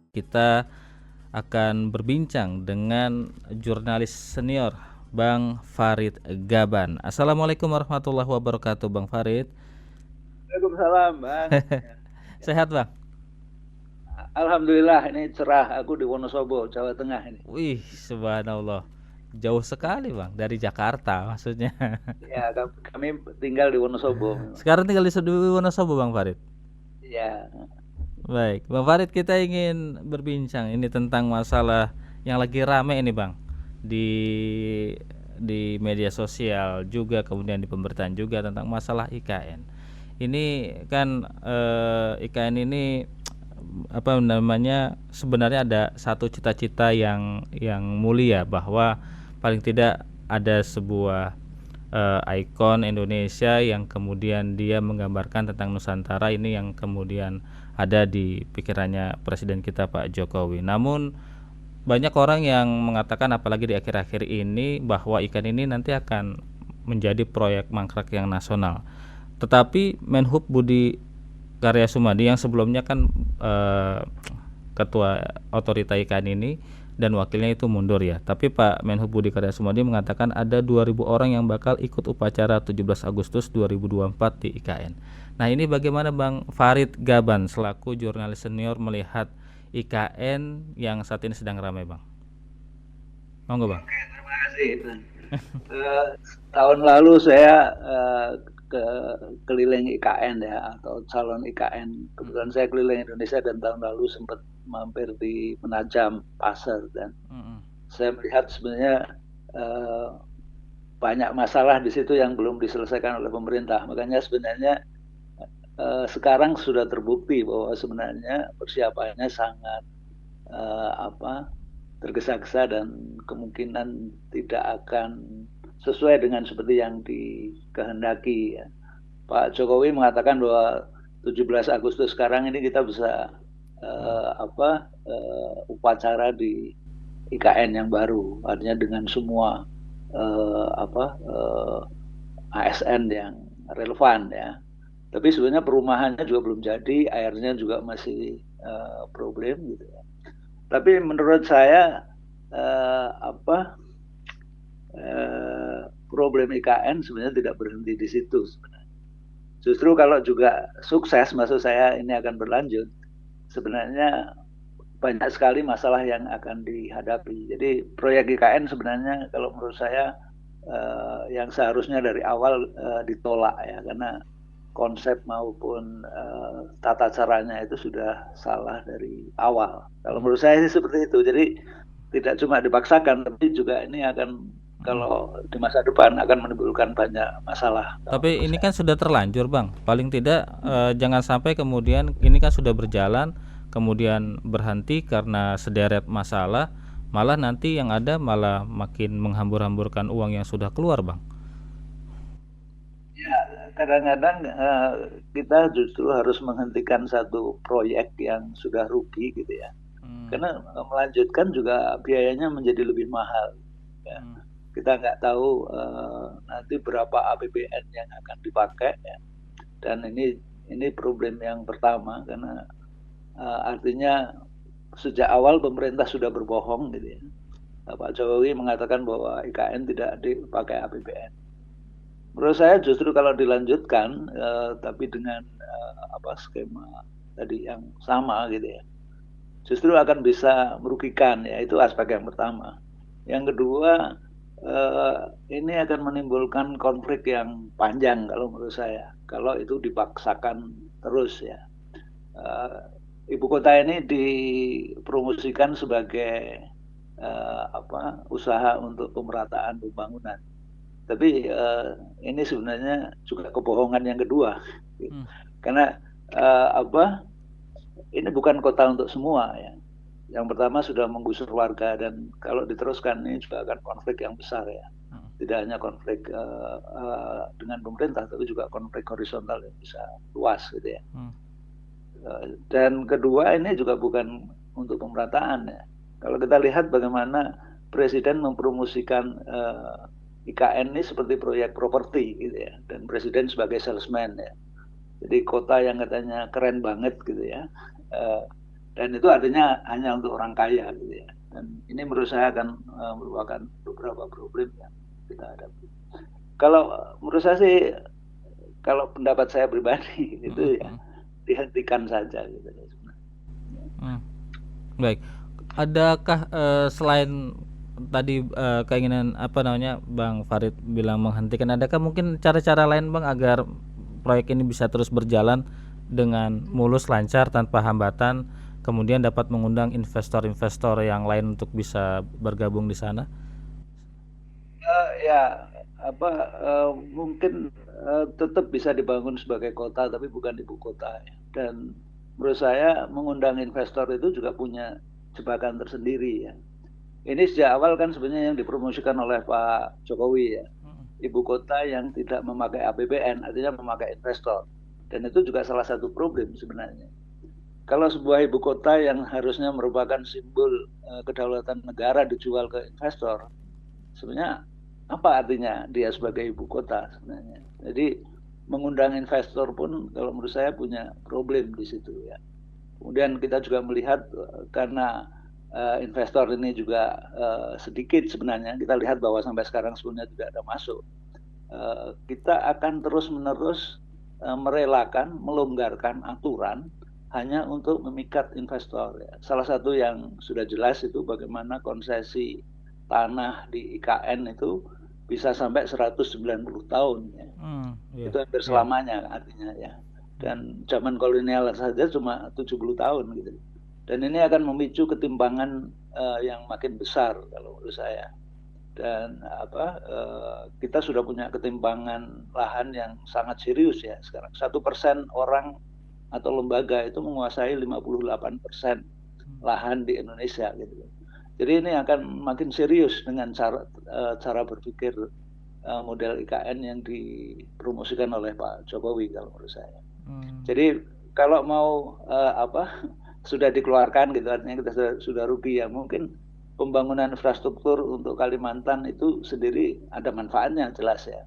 Kita akan berbincang dengan jurnalis senior Bang Farid Gaban. Assalamualaikum warahmatullahi wabarakatuh, Bang Farid. Waalaikumsalam, Bang. Ya. Sehat, Bang? Alhamdulillah, ini cerah. Aku di Wonosobo, Jawa Tengah ini. Wih, subhanallah. Jauh sekali, Bang, dari Jakarta maksudnya. Ya, kami tinggal di Wonosobo memang. Sekarang tinggal di Wonosobo, Bang Farid. Ya, Baik, Bang Farid, kita ingin berbincang ini tentang masalah yang lagi rame ini, Bang, di media sosial juga, kemudian di pemberitaan juga tentang masalah IKN. Ini kan IKN ini apa namanya, sebenarnya ada satu cita-cita yang mulia, bahwa paling tidak ada sebuah ikon Indonesia yang kemudian dia menggambarkan tentang Nusantara ini, yang kemudian ada di pikirannya presiden kita Pak Jokowi. Namun banyak orang yang mengatakan, apalagi di akhir-akhir ini, bahwa ikan ini nanti akan menjadi proyek mangkrak yang nasional. Tetapi Menhub Budi Karya Sumadi yang sebelumnya kan ketua otorita ikan ini dan wakilnya itu mundur ya. Tapi Pak Menhub Budi Karya Sumadi mengatakan ada 2.000 orang yang bakal ikut upacara 17 Agustus 2024 di IKN. Nah, ini bagaimana Bang Farid Gaban selaku jurnalis senior melihat IKN yang saat ini sedang ramai, Bang? Monggo, Bang. oke, terima kasih. Eh, Tahun lalu saya ke keliling IKN ya, atau calon IKN. Kebetulan saya keliling Indonesia dan tahun lalu sempat mampir di Penajam Pasir dan saya melihat sebenarnya eh, banyak masalah di situ yang belum diselesaikan oleh pemerintah. Makanya sebenarnya sekarang sudah terbukti bahwa sebenarnya persiapannya sangat apa tergesa-gesa dan kemungkinan tidak akan sesuai dengan seperti yang dikehendaki ya. Pak Jokowi mengatakan bahwa 17 Agustus sekarang ini kita bisa upacara di IKN yang baru, artinya dengan semua ASN yang relevan ya. Tapi sebenarnya perumahannya juga belum jadi, airnya juga masih problem gitu ya. Tapi menurut saya apa problem IKN sebenarnya tidak berhenti di situ sebenarnya. Justru kalau juga sukses, maksud saya ini akan berlanjut, sebenarnya banyak sekali masalah yang akan dihadapi. Jadi proyek IKN sebenarnya kalau menurut saya yang seharusnya dari awal ditolak ya, karena konsep maupun tata caranya itu sudah salah dari awal. Kalau menurut saya sih seperti itu. Jadi tidak cuma dipaksakan, tapi juga ini akan kalau di masa depan akan menimbulkan banyak masalah. Kalau Tapi menurut ini saya. kan sudah terlanjur, Bang. Paling tidak jangan sampai kemudian ini kan sudah berjalan, kemudian berhenti karena sederet masalah, malah nanti yang ada malah makin menghambur-hamburkan uang yang sudah keluar, Bang. Ya, kadang-kadang kita justru harus menghentikan satu proyek yang sudah rugi gitu ya. Karena melanjutkan juga biayanya menjadi lebih mahal. Ya. Kita nggak tahu nanti berapa APBN yang akan dipakai ya. Dan ini problem yang pertama karena artinya sejak awal pemerintah sudah berbohong gitu ya. Pak Jokowi mengatakan bahwa IKN tidak dipakai APBN. Menurut saya justru kalau dilanjutkan tapi dengan skema tadi yang sama gitu ya, justru akan bisa merugikan ya, itu aspek yang pertama. Yang kedua, ini akan menimbulkan konflik yang panjang kalau menurut saya kalau itu dipaksakan terus ya. Ibu kota ini dipromosikan sebagai usaha untuk pemerataan pembangunan, tapi ini sebenarnya juga kebohongan yang kedua karena ini bukan kota untuk semua ya. Yang pertama sudah menggusur warga dan kalau diteruskan ini juga akan konflik yang besar ya. Tidak hanya konflik dengan pemerintah, tapi juga konflik horizontal yang bisa luas gitu ya. Dan kedua ini juga bukan untuk pemerataan ya. Kalau kita lihat bagaimana Presiden mempromosikan IKN ini seperti proyek properti gitu ya, dan Presiden sebagai salesman ya. Jadi kota yang katanya keren banget gitu ya. dan itu artinya hanya untuk orang kaya gitu ya. Dan ini menurut saya akan merupakan beberapa problem yang kita hadapi. Kalau menurut saya sih, kalau pendapat saya pribadi itu ya dihentikan saja gitu. Baik, adakah selain tadi keinginan apa namanya Bang Farid bilang menghentikan, adakah mungkin cara-cara lain Bang agar proyek ini bisa terus berjalan dengan mulus lancar tanpa hambatan, kemudian dapat mengundang investor-investor yang lain untuk bisa bergabung di sana? Ya mungkin tetap bisa dibangun sebagai kota tapi bukan ibu kota ya. Dan menurut saya mengundang investor itu juga punya jebakan tersendiri ya. Ini sejak awal kan sebenarnya yang dipromosikan oleh Pak Jokowi ya, ibu kota yang tidak memakai APBN, artinya memakai investor. Dan itu juga salah satu problem sebenarnya. Kalau sebuah ibu kota yang harusnya merupakan simbol kedaulatan negara dijual ke investor, sebenarnya apa artinya dia sebagai ibu kota sebenarnya. Jadi mengundang investor pun kalau menurut saya punya problem di situ ya. Kemudian kita juga melihat karena investor ini juga sedikit sebenarnya, kita lihat bahwa sampai sekarang sebenarnya tidak ada masuk. Kita akan terus-menerus merelakan, melonggarkan aturan hanya untuk memikat investor. Ya. Salah satu yang sudah jelas itu bagaimana konsesi tanah di IKN itu bisa sampai 190 tahun. Ya. Itu hampir selamanya artinya ya. Dan zaman kolonial saja cuma 70 tahun gitu. Dan ini akan memicu ketimpangan yang makin besar kalau menurut saya. Dan kita sudah punya ketimpangan lahan yang sangat serius ya sekarang. 1% orang atau lembaga itu menguasai 58% lahan di Indonesia gitu. Jadi ini akan makin serius dengan cara berpikir model IKN yang dipromosikan oleh Pak Jokowi kalau menurut saya. Jadi kalau mau sudah dikeluarkan gitu artinya kita sudah rugi ya, mungkin pembangunan infrastruktur untuk Kalimantan itu sendiri ada manfaatnya jelas ya.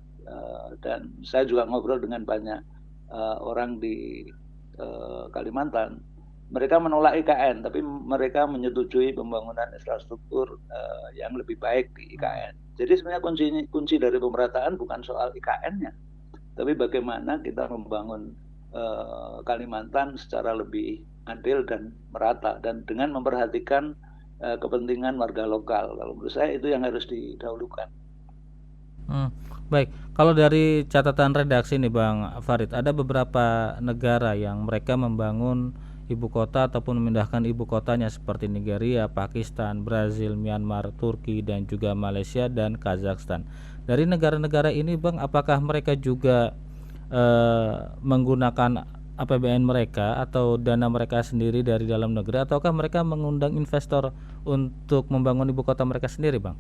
Dan saya juga ngobrol dengan banyak orang di Kalimantan. Mereka menolak IKN, tapi mereka menyetujui pembangunan infrastruktur yang lebih baik di IKN. Jadi sebenarnya kunci dari pemerataan bukan soal IKN-nya, tapi bagaimana kita membangun Kalimantan secara lebih adil dan merata, dan dengan memperhatikan kepentingan warga lokal. Kalau menurut saya itu yang harus didahulukan. Baik, kalau dari catatan redaksi nih Bang Farid, ada beberapa negara yang mereka membangun ibu kota ataupun memindahkan ibu kotanya seperti Nigeria, Pakistan, Brazil, Myanmar, Turki, dan juga Malaysia dan Kazakhstan. Dari negara-negara ini Bang, apakah mereka juga menggunakan APBN mereka atau dana mereka sendiri dari dalam negeri, ataukah mereka mengundang investor untuk membangun ibu kota mereka sendiri Bang?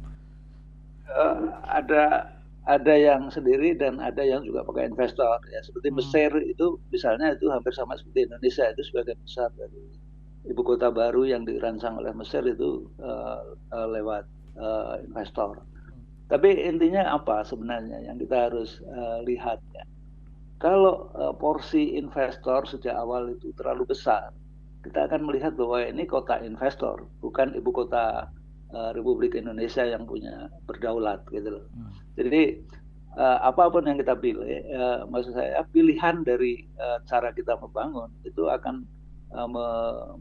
Ada yang sendiri dan ada yang juga pakai investor ya, seperti Mesir itu misalnya, itu hampir sama seperti Indonesia, itu sebagian besar dari ibu kota baru yang dirancang oleh Mesir itu lewat investor. Tapi intinya apa sebenarnya yang kita harus lihat ya, kalau porsi investor sejak awal itu terlalu besar, kita akan melihat bahwa ini kota investor, bukan ibu kota Republik Indonesia yang punya berdaulat gitu loh. Jadi apapun yang kita pilih, maksud saya pilihan dari cara kita membangun itu akan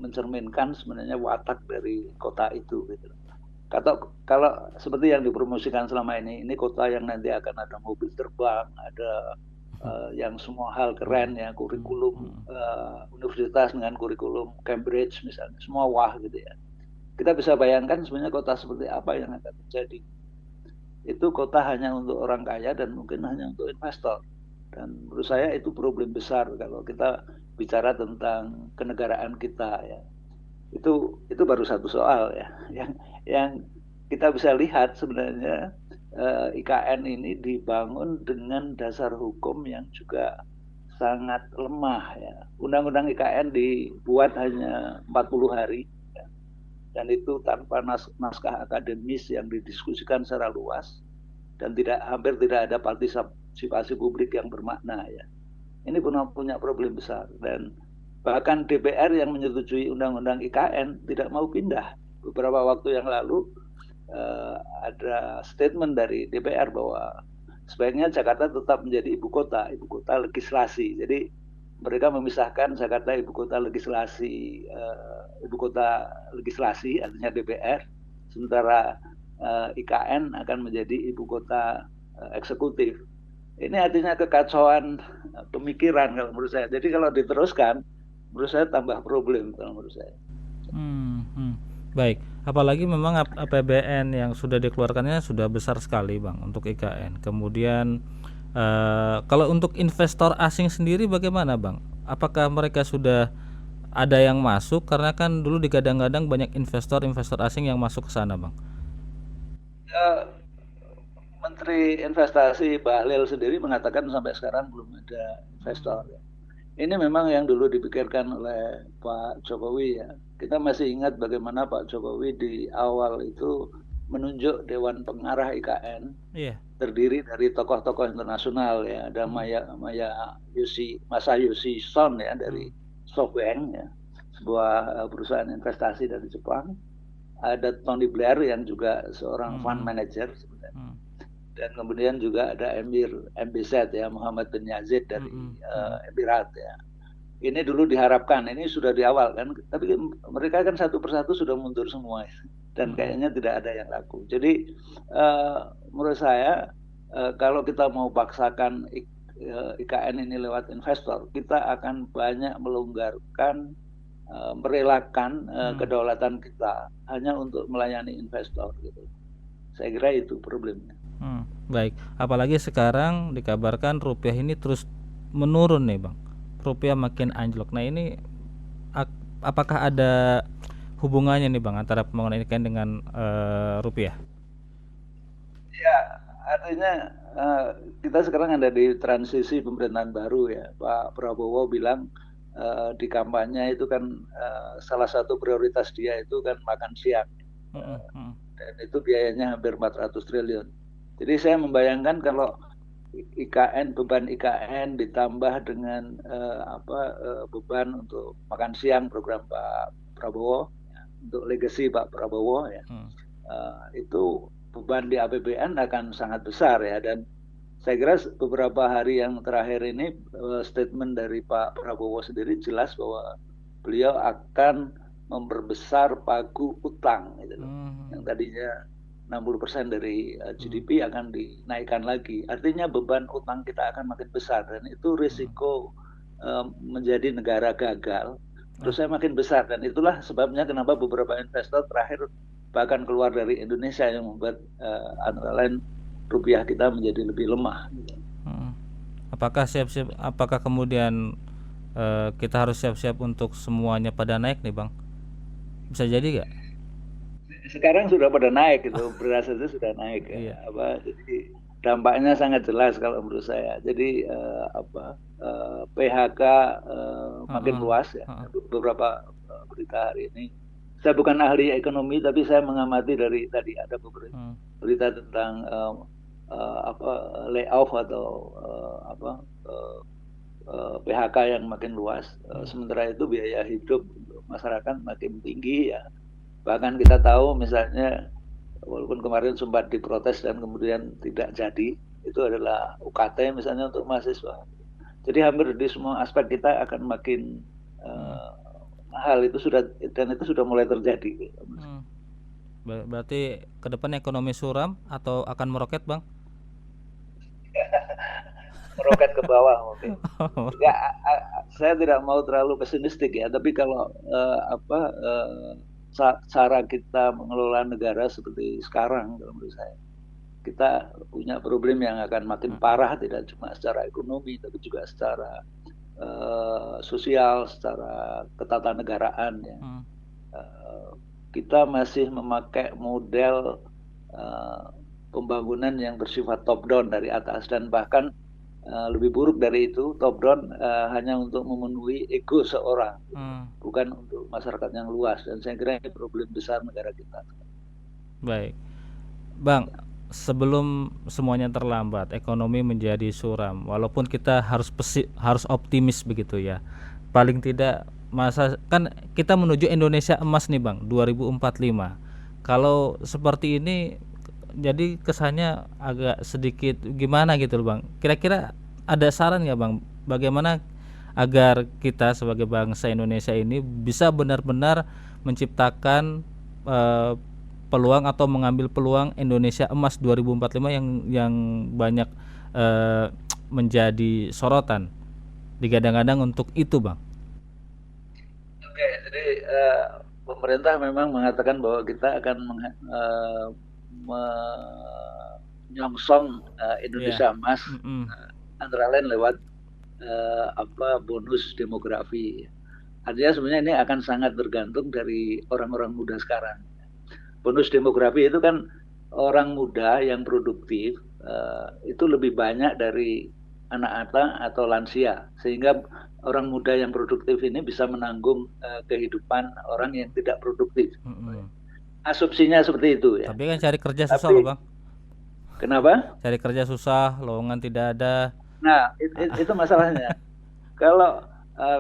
mencerminkan sebenarnya watak dari kota itu gitu. Kalau seperti yang dipromosikan selama ini kota yang nanti akan ada mobil terbang, ada yang semua hal keren ya, kurikulum universitas dengan kurikulum Cambridge misalnya, semua wah gitu ya. Kita bisa bayangkan sebenarnya kota seperti apa yang akan terjadi. Itu kota hanya untuk orang kaya dan mungkin hanya untuk investor. Dan menurut saya itu problem besar kalau kita bicara tentang kenegaraan kita ya. Itu baru satu soal ya. Yang kita bisa lihat sebenarnya IKN ini dibangun dengan dasar hukum yang juga sangat lemah ya. Undang-undang IKN dibuat hanya 40 hari. Dan itu tanpa naskah akademis yang didiskusikan secara luas, dan hampir tidak ada partisipasi publik yang bermakna ya. Ini punya problem besar, dan Bahkan DPR yang menyetujui undang-undang IKN tidak mau pindah. Beberapa waktu yang lalu ada statement dari DPR bahwa sebaiknya Jakarta tetap menjadi ibu kota legislasi. Jadi mereka memisahkan Jakarta ibu kota legislasi, artinya DPR, sementara IKN akan menjadi ibu kota eksekutif. Ini artinya kekacauan pemikiran kalau menurut saya. Jadi kalau diteruskan, menurut saya tambah problem kalau menurut saya. Baik, apalagi memang APBN yang sudah dikeluarkannya sudah besar sekali Bang untuk IKN. Kemudian kalau untuk investor asing sendiri bagaimana Bang? Apakah mereka sudah ada yang masuk? Karena kan dulu digadang-gadang banyak investor asing yang masuk ke sana Bang. Menteri Investasi Bahlil sendiri mengatakan sampai sekarang belum ada investor. Ini memang yang dulu dipikirkan oleh Pak Jokowi ya. Kita masih ingat bagaimana Pak Jokowi di awal itu menunjuk Dewan Pengarah IKN, terdiri dari tokoh-tokoh internasional ya. Ada Masayoshi Son ya dari SoftBank ya, sebuah perusahaan investasi dari Jepang. Ada Tony Blair yang juga seorang fund manager sebenarnya. Dan kemudian juga ada Emir MBZ ya, Muhammad bin Yazid dari Emirat ya. Ini dulu diharapkan, ini sudah di awal kan, tapi mereka kan satu persatu sudah mundur semua dan kayaknya tidak ada yang laku. Jadi menurut saya kalau kita mau paksakan IKN ini lewat investor, kita akan banyak melonggarkan, merelakan kedaulatan kita hanya untuk melayani investor gitu. Saya kira itu problemnya. Baik, apalagi sekarang dikabarkan rupiah ini terus menurun nih Bang, rupiah makin anjlok. Nah ini apakah ada hubungannya nih Bang antara pembangunan IKN dengan rupiah? Ya, artinya kita sekarang ada di transisi pemerintahan baru ya. Pak Prabowo bilang di kampanye itu kan salah satu prioritas dia itu kan makan siang, dan itu biayanya hampir 400 triliun. Jadi saya membayangkan kalau beban IKN ditambah dengan beban untuk makan siang program Pak Prabowo, untuk legasi Pak Prabowo ya, itu beban di APBN akan sangat besar ya. Dan saya kira beberapa hari yang terakhir ini statement dari Pak Prabowo sendiri jelas bahwa beliau akan memperbesar pagu utang gitu loh. Yang tadinya 60% dari GDP akan dinaikkan lagi. Artinya beban utang kita akan makin besar dan itu risiko menjadi negara gagal terus saya makin besar, dan itulah sebabnya kenapa beberapa investor terakhir bahkan keluar dari Indonesia yang membuat antara lain rupiah kita menjadi lebih lemah. Apakah kemudian kita harus siap-siap untuk semuanya pada naik nih Bang? Bisa jadi gak? Sekarang sudah pada naik gitu, beras itu sudah naik ya. Jadi dampaknya sangat jelas kalau menurut saya. Jadi PHK makin luas ya. Beberapa berita hari ini. Saya bukan ahli ekonomi, tapi saya mengamati dari tadi ada beberapa berita tentang layoff atau PHK yang makin luas. Sementara itu biaya hidup untuk masyarakat makin tinggi ya. Bahkan kita tahu misalnya walaupun kemarin sempat diprotes dan kemudian tidak jadi, itu adalah UKT misalnya untuk mahasiswa. Jadi hampir di semua aspek kita akan makin mahal, itu sudah mulai terjadi. Berarti ke depan ekonomi suram atau akan meroket Bang? Meroket ke bawah mungkin. Ya, saya tidak mau terlalu pesimistik ya, tapi kalau cara kita mengelola negara seperti sekarang, menurut saya kita punya problem yang akan makin parah, tidak cuma secara ekonomi tapi juga secara sosial, secara ketatanegaraan ya. Kita masih memakai model pembangunan yang bersifat top down dari atas, dan bahkan lebih buruk dari itu, top down hanya untuk memenuhi ego seorang, bukan untuk masyarakat yang luas. Dan saya kira ini problem besar negara kita. Baik, Bang, sebelum semuanya terlambat, ekonomi menjadi suram. Walaupun kita harus optimis begitu ya. paling tidak masa kan kita menuju Indonesia emas nih Bang 2045. Kalau seperti ini jadi kesannya agak sedikit gimana gitu loh Bang. Kira-kira ada saran nggak Bang bagaimana agar kita sebagai bangsa Indonesia ini bisa benar-benar menciptakan eh, peluang atau mengambil peluang Indonesia Emas 2045 yang banyak eh, menjadi sorotan digadang-gadang untuk itu Bang. Oke, jadi pemerintah memang mengatakan bahwa kita akan menyongsong Indonesia Emas antara lain lewat bonus demografi. Artinya sebenarnya ini akan sangat tergantung dari orang-orang muda sekarang. Bonus demografi itu kan orang muda yang produktif itu lebih banyak dari anak-anak atau lansia, sehingga orang muda yang produktif ini bisa menanggung kehidupan orang yang tidak produktif. Asumsinya seperti itu ya. Tapi kan cari kerja susah loh Bang. Kenapa? Cari kerja susah, lowongan tidak ada. Nah, itu masalahnya. Kalau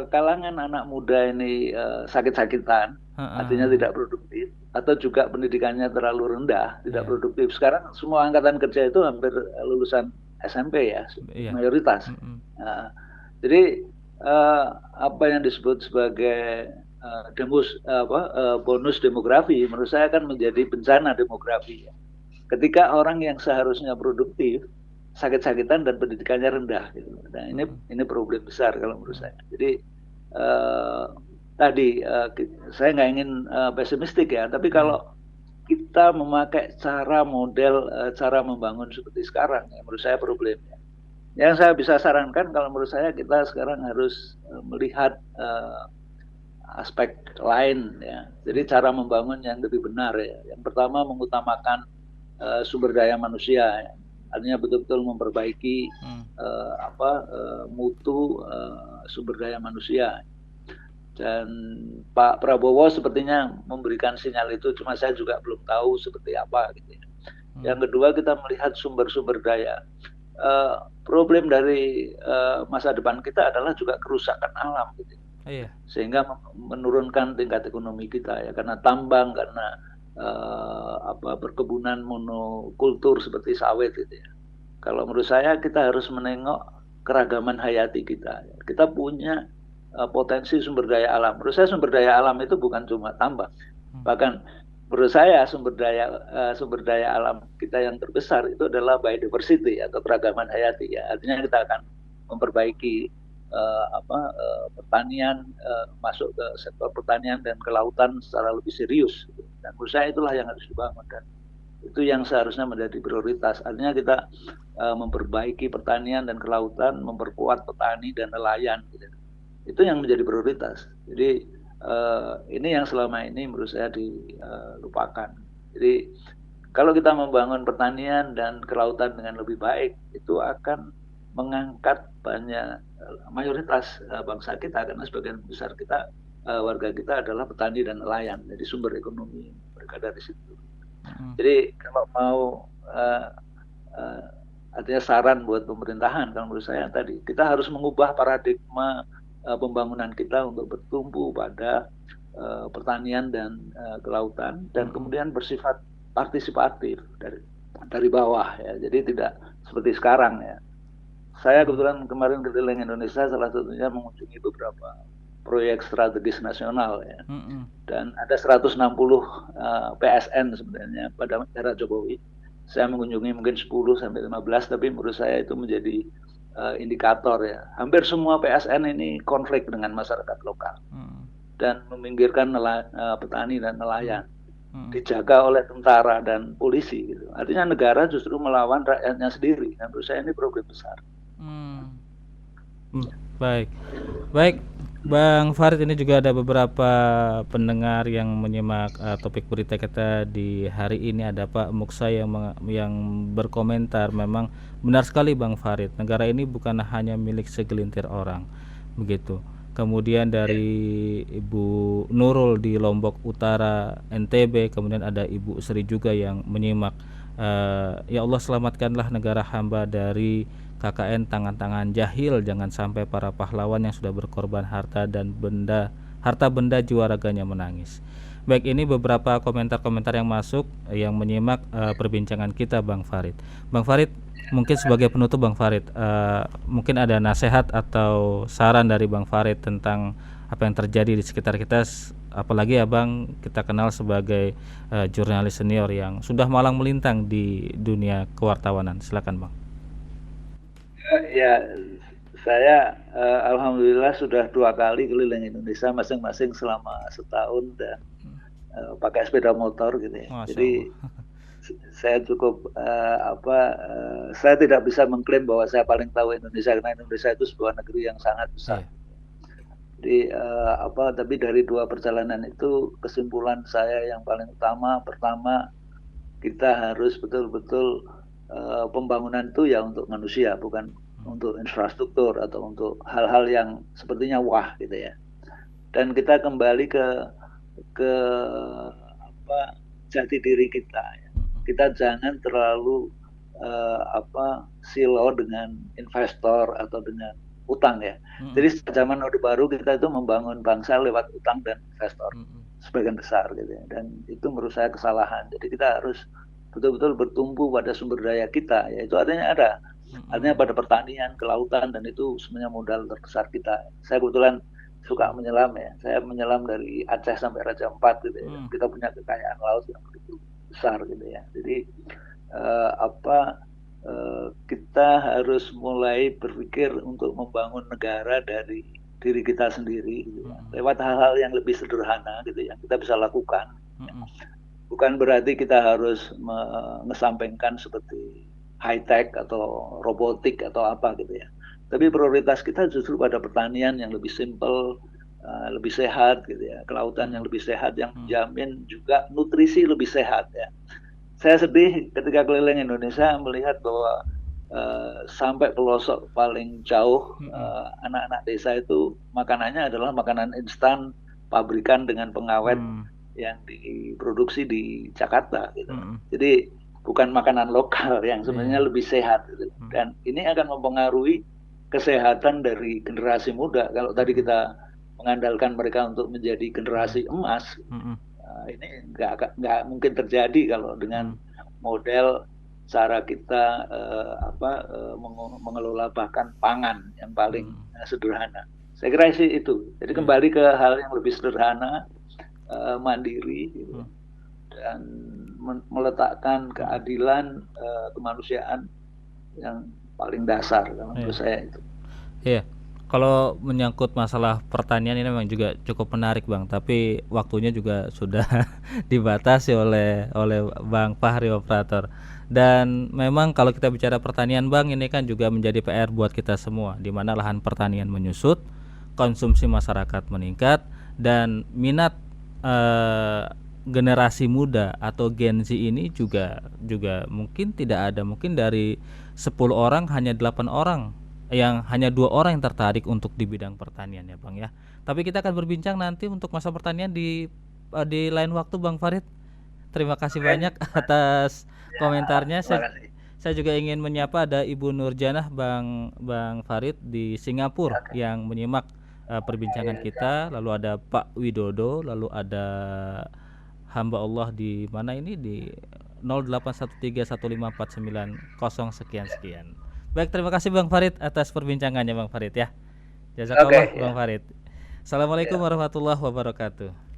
kalangan anak muda ini sakit-sakitan, artinya tidak produktif, atau juga pendidikannya terlalu rendah, tidak produktif. Sekarang semua angkatan kerja itu hampir lulusan SMP ya, mayoritas. Jadi apa yang disebut sebagai bonus demografi, menurut saya akan menjadi bencana demografi. Ketika orang yang seharusnya produktif sakit-sakitan dan pendidikannya rendah gitu. Nah, ini problem besar kalau menurut saya. Jadi saya nggak ingin pesimistik ya, tapi kalau kita memakai cara membangun seperti sekarang, ya, menurut saya problemnya. Yang saya bisa sarankan kalau menurut saya kita sekarang harus melihat aspek lain ya. Jadi cara membangun yang lebih benar ya. Yang pertama mengutamakan sumber daya manusia ya. Artinya betul-betul memperbaiki mutu sumber daya manusia. Dan Pak Prabowo sepertinya memberikan sinyal itu, cuma saya juga belum tahu seperti apa gitu ya. Yang kedua kita melihat sumber-sumber daya. Problem dari masa depan kita adalah juga kerusakan alam gitu. Sehingga menurunkan tingkat ekonomi kita ya, karena tambang, karena perkebunan monokultur seperti sawit gitu ya. Kalau menurut saya kita harus menengok keragaman hayati kita. Kita punya potensi sumber daya alam. Menurut saya sumber daya alam itu bukan cuma tambang. Bahkan menurut saya sumber daya alam kita yang terbesar itu adalah biodiversity atau keragaman hayati ya. Artinya kita akan memperbaiki pertanian, masuk ke sektor pertanian dan kelautan secara lebih serius. Dan menurut saya itulah yang harus dibangun, dan itu yang seharusnya menjadi prioritas. Artinya kita memperbaiki pertanian dan kelautan, memperkuat petani dan nelayan. Gitu. Itu yang menjadi prioritas. Jadi ini yang selama ini menurut saya dilupakan. Jadi kalau kita membangun pertanian dan kelautan dengan lebih baik, itu akan mengangkat banyak mayoritas bangsa kita, karena sebagian besar kita warga kita adalah petani dan nelayan, jadi sumber ekonomi mereka dari situ. Jadi kalau mau artinya saran buat pemerintahan, kalau menurut saya tadi kita harus mengubah paradigma pembangunan kita untuk bertumpu pada pertanian dan kelautan, dan kemudian bersifat partisipatif dari bawah ya. Jadi tidak seperti sekarang ya. Saya kebetulan kemarin keliling Indonesia, salah satunya mengunjungi beberapa proyek strategis nasional ya. Dan ada 160 PSN sebenarnya pada era Jokowi. Saya mengunjungi mungkin 10 sampai 15, tapi menurut saya itu menjadi indikator ya. Hampir semua PSN ini konflik dengan masyarakat lokal. Dan meminggirkan petani dan nelayan. Dijaga oleh tentara dan polisi gitu. Artinya negara justru melawan rakyatnya sendiri. Dan menurut saya ini problem besar. Baik Bang Farid, ini juga ada beberapa pendengar yang menyimak topik berita kita di hari ini. Ada Pak Muksa yang berkomentar, memang benar sekali Bang Farid, negara ini bukan hanya milik segelintir orang begitu. Kemudian dari Ibu Nurul di Lombok Utara NTB, kemudian ada Ibu Sri juga yang menyimak Ya Allah, selamatkanlah negara hamba dari KKN tangan-tangan jahil, jangan sampai para pahlawan yang sudah berkorban harta benda jiwa raganya menangis. Baik, ini beberapa komentar-komentar yang masuk yang menyimak perbincangan kita Bang Farid. Bang Farid, mungkin sebagai penutup Bang Farid, mungkin ada nasihat atau saran dari Bang Farid tentang apa yang terjadi di sekitar kita, apalagi ya Bang, kita kenal sebagai jurnalis senior yang sudah malang melintang di dunia kewartawanan. Silakan Bang. Ya, saya alhamdulillah sudah 2 kali keliling Indonesia, masing-masing selama setahun, dan pakai sepeda motor gitu ya. Masya Jadi Allah. saya cukup saya tidak bisa mengklaim bahwa saya paling tahu Indonesia, karena Indonesia itu sebuah negeri yang sangat besar. Iya. Jadi tapi dari 2 perjalanan itu kesimpulan saya yang paling utama, pertama, kita harus betul-betul pembangunan itu ya untuk manusia, bukan untuk infrastruktur atau untuk hal-hal yang sepertinya wah gitu ya. Dan kita kembali ke jati diri kita. Kita jangan terlalu silo dengan investor atau dengan utang ya. Jadi zaman Orde Baru kita itu membangun bangsa lewat utang dan investor sebagian besar gitu ya. Dan itu menurut saya kesalahan. Jadi kita harus betul-betul bertumpu pada sumber daya kita, yaitu artinya pada pertanian, kelautan, dan itu sebenarnya modal terbesar kita. Saya kebetulan suka menyelam ya. Saya menyelam dari Aceh sampai Raja Ampat gitu ya. Kita punya kekayaan laut yang begitu besar gitu ya. Jadi kita harus mulai berpikir untuk membangun negara dari diri kita sendiri gitu ya. Lewat hal-hal yang lebih sederhana gitu yang kita bisa lakukan. Bukan berarti kita harus mengesampingkan seperti high tech atau robotik atau apa gitu ya. Tapi prioritas kita justru pada pertanian yang lebih simple, lebih sehat gitu ya, kelautan yang lebih sehat, yang menjamin juga nutrisi lebih sehat ya. Saya sedih ketika keliling Indonesia melihat bahwa sampai pelosok paling jauh, anak-anak desa itu makanannya adalah makanan instan pabrikan dengan pengawet yang diproduksi di Jakarta gitu. Jadi bukan makanan lokal yang sebenarnya lebih sehat gitu. Dan ini akan mempengaruhi kesehatan dari generasi muda. Kalau tadi kita mengandalkan mereka untuk menjadi generasi emas, ini nggak mungkin terjadi kalau dengan model cara kita mengelola bahkan pangan yang paling sederhana. Saya kira sih itu. Jadi kembali ke hal yang lebih sederhana, mandiri, gitu. Dan meletakkan keadilan, kemanusiaan yang paling dasar menurut saya itu. Iya. Kalau menyangkut masalah pertanian ini memang juga cukup menarik Bang, tapi waktunya juga sudah dibatasi oleh Bang Fahri operator. Dan memang kalau kita bicara pertanian Bang, ini kan juga menjadi PR buat kita semua, di mana lahan pertanian menyusut, konsumsi masyarakat meningkat, dan minat generasi muda atau Gen Z ini juga mungkin tidak ada, mungkin dari 10 orang hanya 8 orang yang hanya 2 orang yang tertarik untuk di bidang pertanian ya Bang ya. Tapi kita akan berbincang nanti untuk masa pertanian di lain waktu Bang Farid. Terima kasih banyak atas komentarnya. Saya juga ingin menyapa ada Ibu Nurjanah Bang Farid di Singapura yang menyimak perbincangan kita. Lalu ada Pak Widodo, lalu ada hamba Allah di mana ini di 08131549 sekian. Baik, terima kasih Bang Farid atas perbincangannya Bang Farid ya. Jazakallah Bang Farid. Assalamualaikum warahmatullahi wabarakatuh.